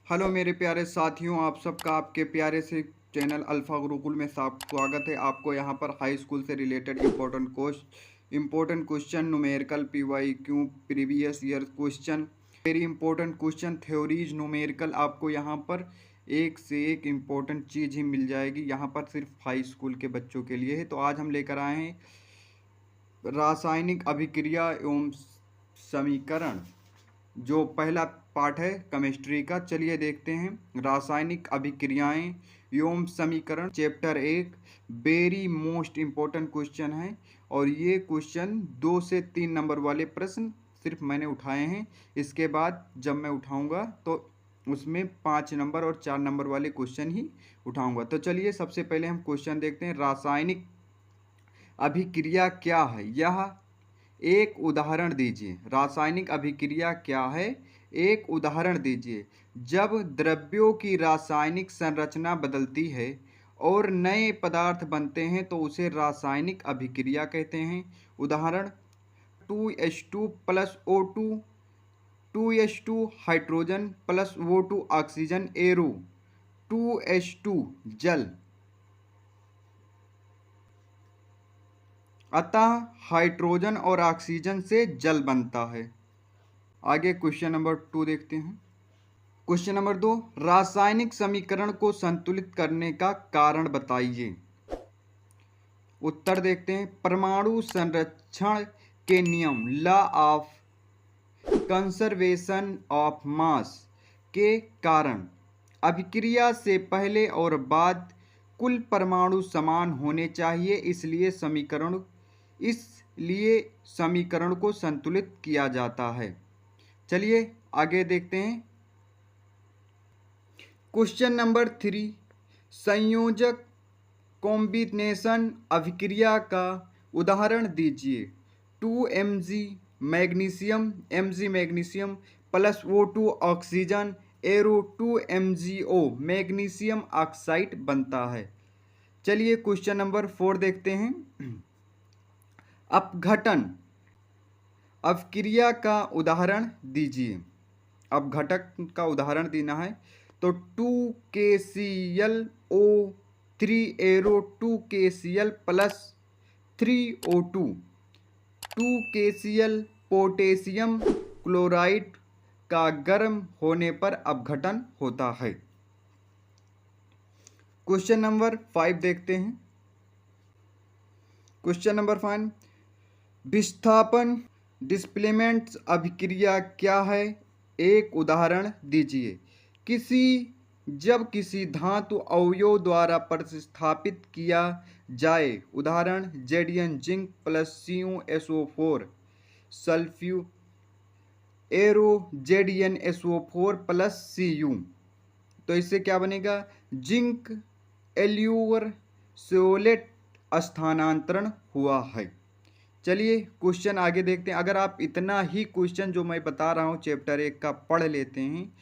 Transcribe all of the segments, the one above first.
Hello मेरे प्यारे साथियों, आप सबका आपके प्यारे से चैनल अल्फ़ा गुरुकुल में स्वागत है। आपको यहाँ पर हाई स्कूल से related important question, numerical PYQ, previous year question, very important question, theories, numerical, आपको यहाँ पर एक से एक इम्पोर्टेंट चीज़ ही मिल जाएगी। यहाँ पर सिर्फ हाई स्कूल के बच्चों के लिए है। तो आज हम लेकर आए हैं रासायनिक अभिक्रिया एवं समीकरण, जो पहला पार्ट है केमिस्ट्री का। चलिए देखते हैं रासायनिक अभिक्रियाएं एवं समीकरण, chapter 1। Very most important question है और ये क्वेश्चन 2 से 3 नंबर वाले प्रश्न सिर्फ मैंने उठाए हैं। इसके बाद जब मैं उठाऊंगा तो उसमें 5 नंबर और 4 नंबर वाले क्वेश्चन ही उठाऊंगा। तो चलिए सबसे पहले हम क्वेश्चन देखते हैं। रासायनिक अभिक्रिया क्या है, यह एक उदाहरण दीजिए। रासायनिक अभिक्रिया क्या है, एक उदाहरण दीजिए। जब द्रव्यों की रासायनिक संरचना बदलती है और नए पदार्थ बनते हैं तो उसे रासायनिक अभिक्रिया कहते हैं। उदाहरण 2H2 plus O2, 2H2 hydrogen plus O2 oxygen, arrow 2H2 जल। अतः हाइड्रोजन और ऑक्सीजन से जल बनता है। आगे क्वेश्चन नंबर 2 देखते हैं। क्वेश्चन नंबर 2, रासायनिक समीकरण को संतुलित करने का कारण बताइए। उत्तर देखते हैं। परमाणु संरक्षण के नियम, law of conservation of mass के कारण अभिक्रिया से पहले और बाद कुल परमाणु समान होने चाहिए, इसलिए समीकरण को संतुलित किया जाता है। चलिए आगे देखते हैं। क्वेश्चन नंबर 3, संयोजक कॉम्बिनेशन अभिक्रिया का उदाहरण दीजिए। 2Mg magnesium plus O2 oxygen, arrow 2MgO magnesium oxide बनता है। चलिए क्वेश्चन नंबर 4 देखते हैं। अपघटन अभिक्रिया का उदाहरण दीजिए। अपघटक का उदाहरण देना है तो 2KClO3 arrow 2KCl plus 3O2, 2KCl potassium chloride का गर्म होने पर अपघटन होता है। क्वेश्चन नंबर 5 देखते हैं। क्वेश्चन नंबर 5, विस्थापन डिस्प्लेसमेंट अभिक्रिया क्या है, एक उदाहरण दीजिए। जब किसी धातु अवयव द्वारा प्रतिस्थापित किया जाए, उदाहरण Zn जिंक प्लस CuSO4 सल्फ्यू, एरो ZnSO4 प्लस Cu, तो इससे क्या बनेगा, जिंक एल्यूर सोलेट स्थानांतरण हुआ है। चलिए क्वेश्चन आगे देखते हैं। अगर आप इतना ही क्वेश्चन जो मैं बता रहा हूँ चैप्टर 1 का पढ़ लेते हैं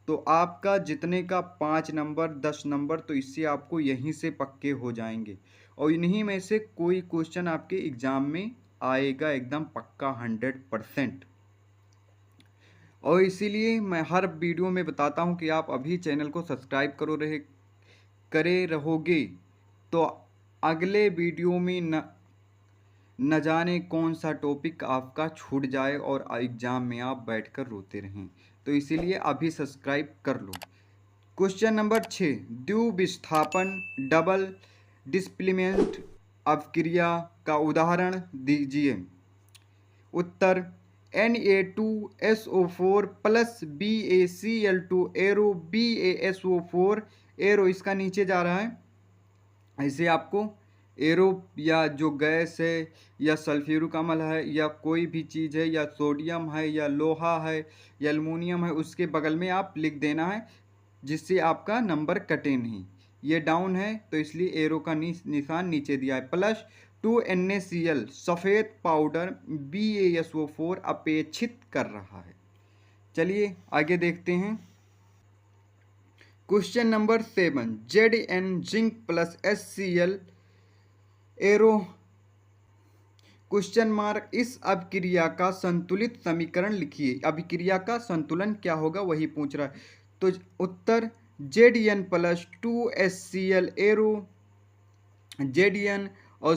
तो आपका जितने का 5 नंबर 10 नंबर तो इससे आपको यहीं से पक्के हो जाएंगे और इन्हीं में से कोई क्वेश्चन आपके एग्जाम में आएगा एकदम पक्का 100%। और इसीलिए मैं हर वीडियो में बताता हूँ कि आप अभी चैनल को सब्सक्राइब करे रहोगे तो अगले वीडियो में न जाने कौन सा टॉपिक आपका छूट जाए और एग्ज़ाम में आप बैठकर रोते रहें। तो इसीलिए अभी सब्सक्राइब कर लो। क्वेश्चन नंबर 6, द्विविस्थापन डबल डिस्प्लेसमेंट अभिक्रिया का उदाहरण दीजिए। उत्तर Na2SO4 plus BaCl2 arrow BaSO4, arrow इसका नीचे जा रहा है, ऐसे आपको एरो या जो गैस है या सल्फ्यूरिक अम्ल है या कोई भी चीज़ है या सोडियम है या लोहा है या एल्युमिनियम है, उसके बगल में आप लिख देना है जिससे आपका नंबर कटे नहीं। ये डाउन है तो इसलिए एरो का निशान नीचे दिया है। प्लस 2NaCl सफ़ेद पाउडर BaSO4 अपेक्षित कर रहा है। चलिए आगे देखते हैं। Question number 7, Zn zinc plus HCl arrow question mark, इस अभिक्रिया का संतुलित समीकरण लिखिए। अभिक्रिया का संतुलन क्या होगा वही पूछ रहा है। तो उत्तर Zn plus 2HCl arrow Zn और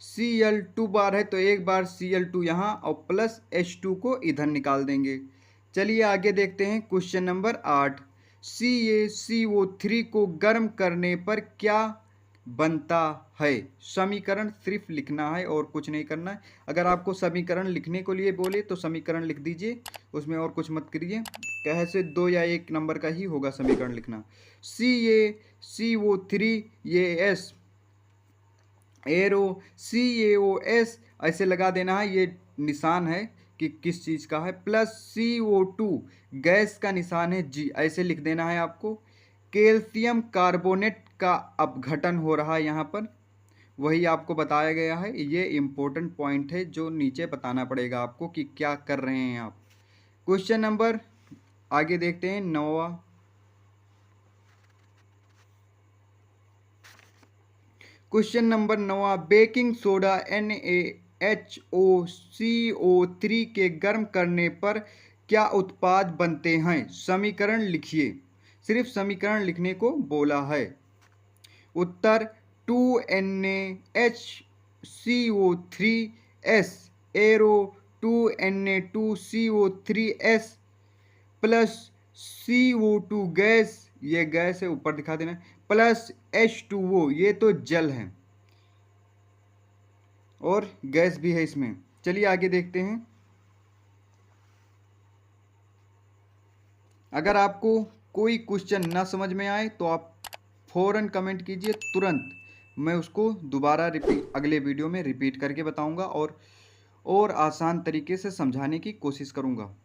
Cl 2 बार है तो एक बार Cl2 यहाँ और प्लस H2 को इधर निकाल देंगे। चलिए आगे देखते हैं क्वेश्चन नंबर 8। CaCO3 को गर्म करने पर क्या बनता है? समीकरण सिर्फ लिखना है और कुछ नहीं करना है। अगर आपको समीकरण लिखने को लिए बोले तो समीकरण लिख दीजिए, उसमें और कुछ मत करिए। कहे से 2 या 1 नंबर का ही होगा समीकरण लिखना। CaCO3 ये S एरो CaOS ऐसे लगा देना है, ये निशान है कि किस चीज़ का है, प्लस CO2 गैस का निशान है G, ऐसे लिख देना है आपको। कैल्शियम कार्बोनेट का अपघटन हो रहा है यहाँ पर, वही आपको बताया गया है। ये इम्पोर्टेंट पॉइंट है जो नीचे बताना पड़ेगा आपको कि क्या कर रहे हैं आप। क्वेश्चन नंबर आगे देखते हैं 9वां। क्वेश्चन नंबर 9वां, बेकिंग सोडा NaHOCO3 के गर्म करने पर क्या उत्पाद बनते हैं? समीकरण लिखिए, सिर्फ समीकरण लिखने को बोला है। उत्तर 2NaHCO3S arrow 2Na2CO3S plus CO2 gas, ये गैस है ऊपर दिखा देना, प्लस H2O ये तो जल है और गैस भी है इसमें। चलिए आगे देखते हैं। अगर आपको कोई क्वेश्चन ना समझ में आए तो आप फौरन कमेंट कीजिए, तुरंत मैं उसको दोबारा अगले वीडियो में रिपीट करके बताऊंगा और आसान तरीके से समझाने की कोशिश करूंगा।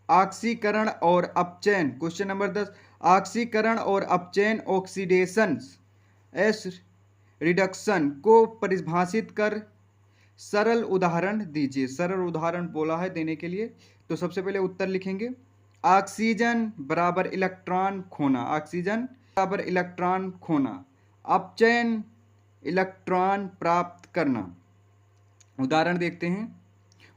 ऑक्सीकरण और अपचयन, क्वेश्चन नंबर 10, ऑक्सीकरण और अपचयन ऑक्सीडेशन एस रिडक्शन को परिभाषित कर सरल उदाहरण दीजिए। सरल उदाहरण बोला है देने के लिए, तो सबसे पहले उत्तर लिखेंगे। ऑक्सीजन बराबर इलेक्ट्रॉन खोना, ऑक्सीजन बराबर इलेक्ट्रॉन खोना, अपचयन इलेक्ट्रॉन प्राप्त करना। उदाहरण देखते हैं।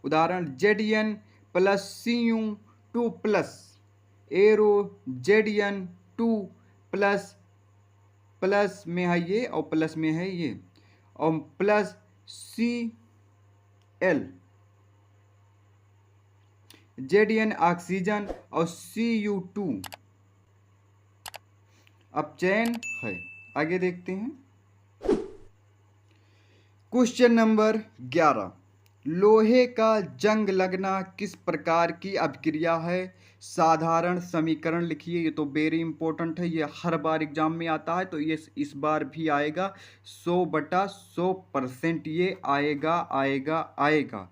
उदाहरण Zn plus Cu2 plus arrow Zn2 plus plus में है ये और प्लस में है ये और प्लस Cl, Zn ऑक्सीजन और Cu2 अपचयन है। आगे देखते हैं। क्वेश्चन नंबर 11, लोहे का जंग लगना किस प्रकार की अभिक्रिया है? साधारण समीकरण लिखिए। ये तो वेरी इंपॉर्टेंट है, ये हर बार एग्जाम में आता है, तो ये इस बार भी आएगा। 100/100% ये आएगा आएगा आएगा।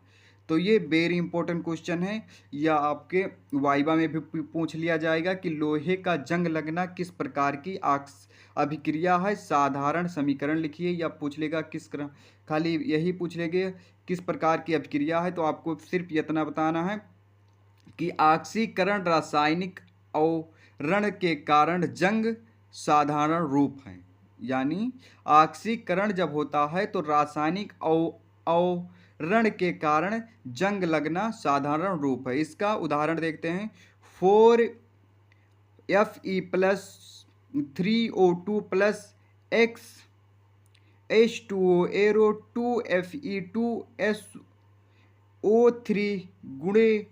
तो ये वेरी इंपॉर्टेंट क्वेश्चन है, या आपके वाइवा में भी पूछ लिया जाएगा कि लोहे का जंग लगना किस प्रकार की अभिक्रिया है। साधारण समीकरण लिखिए, या पूछ लेगा खाली यही पूछ लेंगे किस प्रकार की अभिक्रिया है, तो आपको सिर्फ इतना बताना है कि ऑक्सीकरण रासायनिक अवरण के कारण जंग साधारण रूप है। यानी ऑक्सीकरण जब होता है तो रासायनिक अवरण के कारण जंग लगना साधारण रूप है। इसका उदाहरण देखते हैं। 4Fe plus 3O2 plus X H2O arrow 2Fe2SO3 गुणे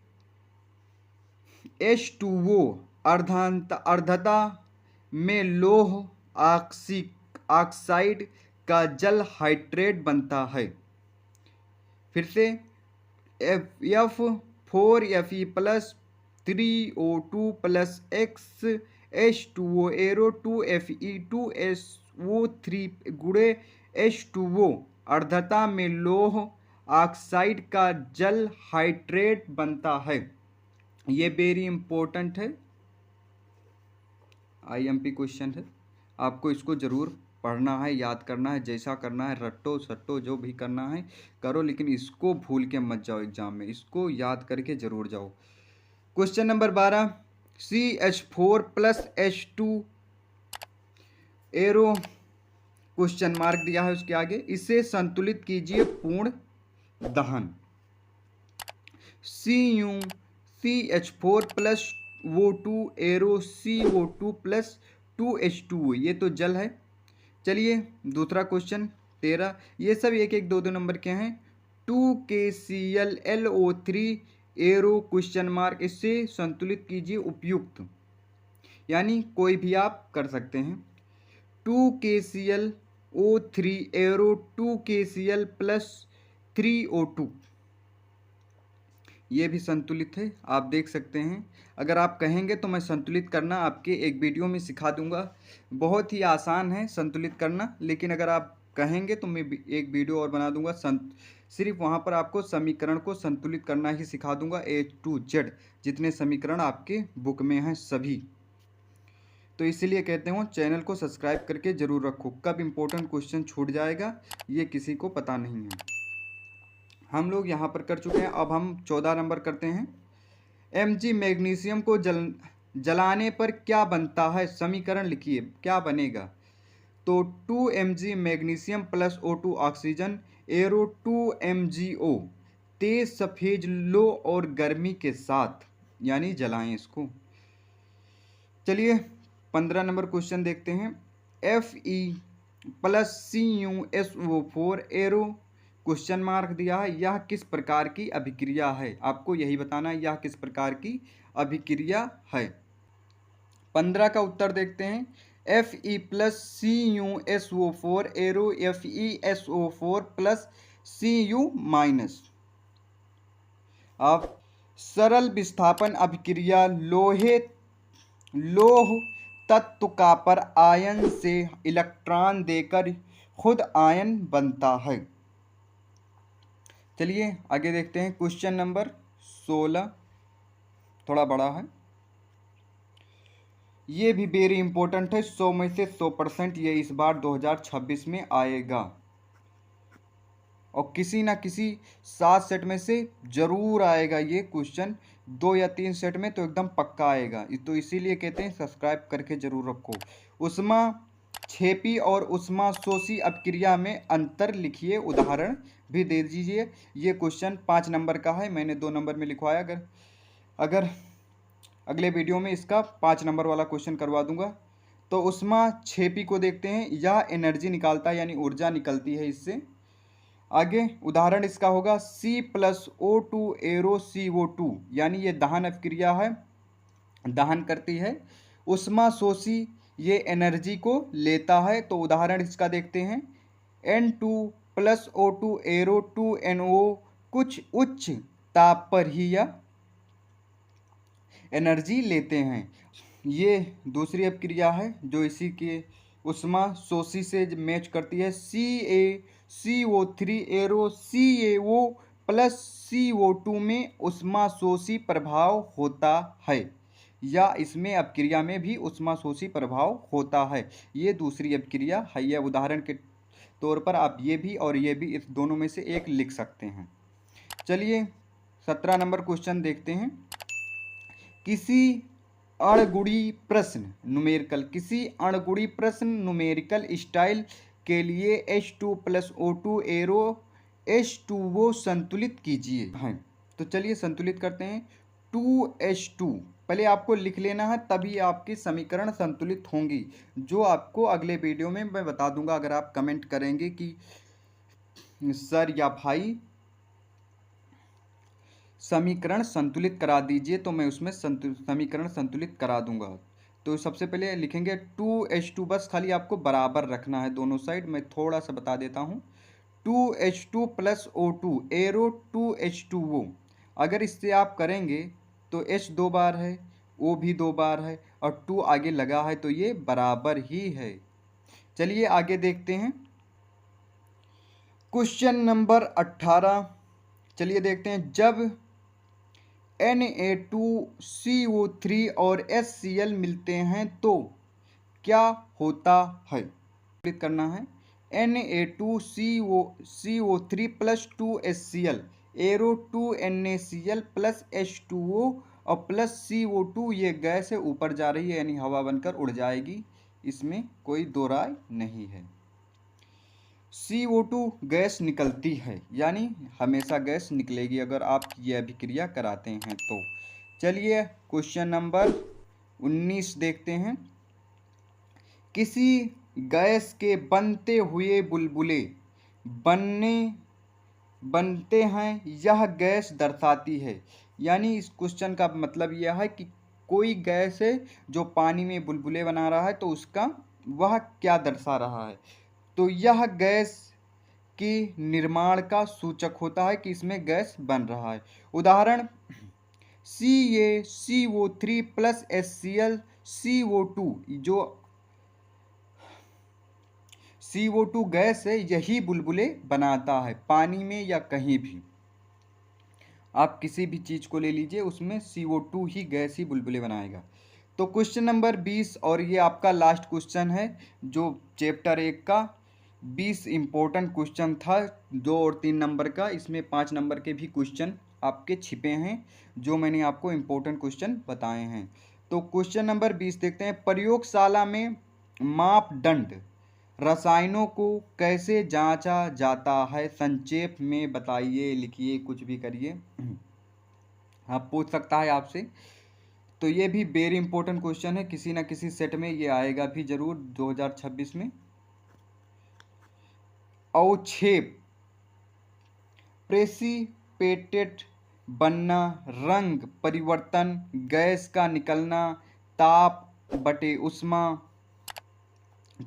H2O अर्धता में लोह ऑक्साइड का जल हाइड्रेट बनता है। फिर से F4Fe plus 3O2 plus X H2O arrow 2Fe2SO3 गुणे H2O अर्धता में लोह ऑक्साइड का जल हाइड्रेट बनता है। ये वेरी इंपॉर्टेंट है, IMP क्वेश्चन है। आपको इसको जरूर पढ़ना है, याद करना है, जैसा करना है रट्टो सट्टो जो भी करना है करो, लेकिन इसको भूल के मत जाओ एग्जाम में, इसको याद करके जरूर जाओ। Question number 12, CH4 plus H2 arrow question mark दिया है उसके आगे, इसे संतुलित कीजिए पूर्ण दहन। CH4 plus O2 arrow CO2 plus 2H2O, ये तो जल है। चलिए दूसरा क्वेश्चन 13, ये सब एक एक दो दो नंबर के हैं। 2KClLO3 एरो क्वेश्चन मार्क, इससे संतुलित कीजिए उपयुक्त, यानी कोई भी आप कर सकते हैं। 2KClO3 arrow 2KCl plus 3O2, ये भी संतुलित है, आप देख सकते हैं। अगर आप कहेंगे तो मैं संतुलित करना आपके एक वीडियो में सिखा दूंगा, बहुत ही आसान है संतुलित करना, लेकिन अगर आप कहेंगे तो मैं एक वीडियो और बना दूंगा सिर्फ वहाँ पर आपको समीकरण को संतुलित करना ही सिखा दूंगा, A to Z जितने समीकरण आपके बुक में हैं सभी। तो इसीलिए कहते हो चैनल को सब्सक्राइब करके ज़रूर रखो, कब इम्पोर्टेंट क्वेश्चन छूट जाएगा ये किसी को पता नहीं है। हम लोग यहाँ पर कर चुके हैं, अब हम 14 नंबर करते हैं। Mg मैग्नीशियम को जलाने पर क्या बनता है, समीकरण लिखिए, क्या बनेगा। तो 2Mg magnesium plus O2 oxygen arrow 2MgO, तेज सफेद लो और गर्मी के साथ, यानी जलाएं इसको। चलिए 15 नंबर क्वेश्चन देखते हैं। Fe plus CuSO4 arrow question mark दिया है, यह किस प्रकार की अभिक्रिया है, आपको यही बताना है यह किस प्रकार की अभिक्रिया है। 15 का उत्तर देखते हैं। Fe plus CuSO4 arrow FeSO4 plus Cu minus. अब सरल विस्थापन अभिक्रिया लोह तत्व का पर आयन से इलेक्ट्रॉन देकर खुद आयन बनता है। चलिए आगे देखते हैं क्वेश्चन नंबर 16, थोड़ा बड़ा है, ये भी वेरी इंपॉर्टेंट है, 100 में से 100% ये इस बार 2026 में आएगा और किसी ना किसी 7 सेट में से जरूर आएगा ये क्वेश्चन, 2 या 3 सेट में तो एकदम पक्का आएगा। तो इसीलिए कहते हैं सब्सक्राइब करके जरूर रखो। उष्मा छेपी और उष्मा शोषी अपक्रिया में अंतर लिखिए, उदाहरण भी दे दीजिए। ये क्वेश्चन 5 नंबर का है, मैंने 2 नंबर में लिखवाया, अगर अगले वीडियो में इसका 5 नंबर वाला क्वेश्चन करवा दूंगा। तो उष्मा छेपी को देखते हैं, यह एनर्जी निकालता है, यानी ऊर्जा निकलती है इससे। आगे उदाहरण इसका होगा C plus O2 arrow CO2, यानी ये दहन अपक्रिया है, दहन करती है। उष्मा शोषी ये एनर्जी को लेता है, तो उदाहरण इसका देखते हैं। N2 plus O2 arrow 2NO, कुछ उच्च ताप पर ही यह एनर्जी लेते हैं। ये दूसरी अपक्रिया है जो इसी के उष्मा शोषी से मैच करती है। CaCO3 arrow CaO plus CO2 में उष्मा शोषी प्रभाव होता है, या इसमें अपक्रिया में भी उष्मा शोषी प्रभाव होता है। ये दूसरी अपक्रिया है, यह उदाहरण के तौर पर आप ये भी और ये भी, इस दोनों में से एक लिख सकते हैं। चलिए 17 नंबर क्वेश्चन देखते हैं। किसी अणगुणी प्रश्न न्यूमेरिकल, किसी अणगुणी प्रश्न न्यूमेरिकल स्टाइल के लिए H2 plus O2 arrow H2O संतुलित कीजिए हैं। तो चलिए संतुलित करते हैं। 2H2 पहले आपको लिख लेना है, तभी आपकी समीकरण संतुलित होंगी, जो आपको अगले वीडियो में मैं बता दूंगा। अगर आप कमेंट करेंगे कि सर या भाई समीकरण संतुलित करा दीजिए, तो मैं उसमें समीकरण संतुलित करा दूंगा। तो सबसे पहले लिखेंगे 2H2, बस खाली आपको बराबर रखना है दोनों साइड। मैं थोड़ा सा बता देता हूँ। 2H2 plus O2 arrow 2H2O, अगर इससे आप करेंगे तो H 2 बार है, O भी 2 बार है और 2 आगे लगा है, तो ये बराबर ही है। चलिए आगे देखते हैं क्वेश्चन नंबर 18। चलिए देखते हैं, जब Na2CO3 और HCl मिलते हैं तो क्या होता है, करना है। Na2CO3 plus 2HCl arrow 2NaCl plus H2O और प्लस CO2, ये गैस है ऊपर जा रही है, यानी हवा बनकर उड़ जाएगी, इसमें कोई दो राय नहीं है। CO2 गैस निकलती है, यानी हमेशा गैस निकलेगी अगर आप ये अभिक्रिया कराते हैं तो। चलिए क्वेश्चन नंबर 19 देखते हैं। किसी गैस के बनते हुए बुलबुले बनते हैं, यह गैस दर्शाती है। यानी इस क्वेश्चन का मतलब यह है कि कोई गैस है जो पानी में बुलबुले बना रहा है, तो उसका वह क्या दर्शा रहा है। तो यह गैस के निर्माण का सूचक होता है कि इसमें गैस बन रहा है। उदाहरण CaCO3 प्लस HCl CO2, जो CO2 गैस है यही बुलबुले बनाता है पानी में या कहीं भी। आप किसी भी चीज़ को ले लीजिए, उसमें CO2 ही गैस ही बुलबुले बनाएगा। तो क्वेश्चन नंबर 20, और ये आपका लास्ट क्वेश्चन है जो चैप्टर 1 का 20 इम्पोर्टेंट क्वेश्चन था, 2 और 3 नंबर का। इसमें 5 नंबर के भी क्वेश्चन आपके छिपे हैं जो मैंने आपको इम्पोर्टेंट क्वेश्चन बताए हैं। तो क्वेश्चन नंबर 20 देखते हैं। प्रयोगशाला में मापदंड रसायनों को कैसे जांचा जाता है, संक्षेप में बताइए, लिखिए, कुछ भी करिए। आप पूछ सकता है आपसे। तो ये भी वेरी इंपॉर्टेंट क्वेश्चन है, किसी ना किसी सेट में ये आएगा भी जरूर 2026 में। अवक्षेप, प्रेसिपिटेट बनना, रंग परिवर्तन, गैस का निकलना, ताप बटे उष्मा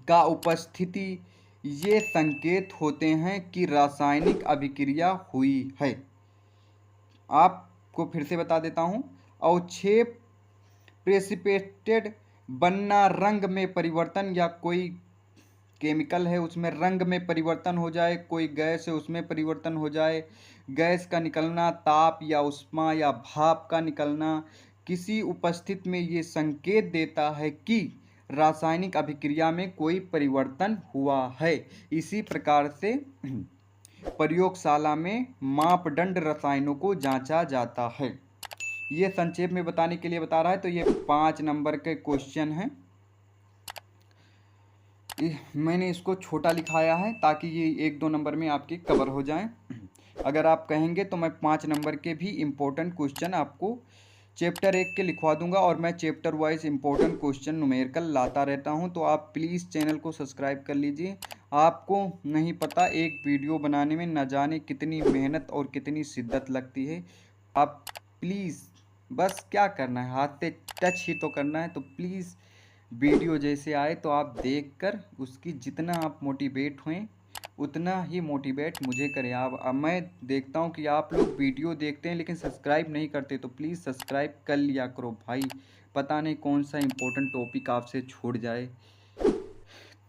का उपस्थिति, ये संकेत होते हैं कि रासायनिक अभिक्रिया हुई है। आपको फिर से बता देता हूँ। अवक्षेप, प्रेसिपिटेटेड बनना, रंग में परिवर्तन, या कोई केमिकल है उसमें रंग में परिवर्तन हो जाए, कोई गैस है उसमें परिवर्तन हो जाए, गैस का निकलना, ताप या उष्मा या भाप का निकलना, किसी उपस्थिति में ये संकेत देता है कि रासायनिक अभिक्रिया में कोई परिवर्तन हुआ है। इसी प्रकार से प्रयोगशाला में मापदंड रसायनों को जांचा जाता है। ये संक्षेप में बताने के लिए बता रहा है। तो ये 5 नंबर के क्वेश्चन हैं। मैंने इसको छोटा लिखाया है ताकि ये 1-2 नंबर में आपके कवर हो जाएं। अगर आप कहेंगे तो मैं 5 नंबर के भी इम्पोर्टेंट क्वेश्चन आपको चैप्टर 1 के लिखवा दूंगा, और मैं chapter wise important question numerical लाता रहता हूं। तो आप प्लीज़ चैनल को सब्सक्राइब कर लीजिए। आपको नहीं पता एक वीडियो बनाने में न जाने कितनी मेहनत और कितनी शिद्दत लगती है। आप प्लीज़, बस क्या करना है, हाथ से टच ही तो करना है। तो प्लीज़ वीडियो जैसे आए तो आप देखकर उसकी जितना आप मोटिवेट हुए उतना ही मोटिवेट मुझे करें। आप, अब मैं देखता हूं कि आप लोग वीडियो देखते हैं लेकिन सब्सक्राइब नहीं करते, तो प्लीज़ सब्सक्राइब कर लिया करो भाई। पता नहीं कौन सा इम्पोर्टेंट टॉपिक आपसे छूट जाए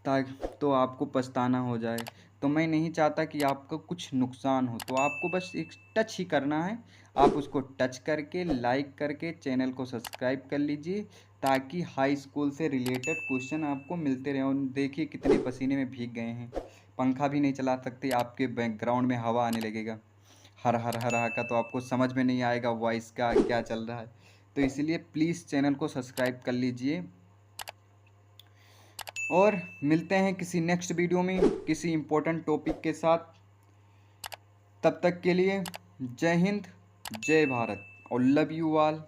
ताकि तो आपको पछताना हो जाए। तो मैं नहीं चाहता कि आपको कुछ नुकसान हो। तो आपको बस एक टच ही करना है। आप उसको टच करके, लाइक करके चैनल को सब्सक्राइब कर लीजिए ताकि हाई स्कूल से रिलेटेड क्वेश्चन आपको मिलते रहें। और देखिए कितने पसीने में भीग गए हैं, पंखा भी नहीं चला सकते, आपके बैकग्राउंड में हवा आने लगेगा हर हर हर हर का, तो आपको समझ में नहीं आएगा वॉइस का क्या चल रहा है। तो इसलिए प्लीज़ चैनल को सब्सक्राइब कर लीजिए, और मिलते हैं किसी नेक्स्ट वीडियो में किसी इम्पोर्टेंट टॉपिक के साथ। तब तक के लिए जय हिंद, जय भारत, और लव यू ऑल।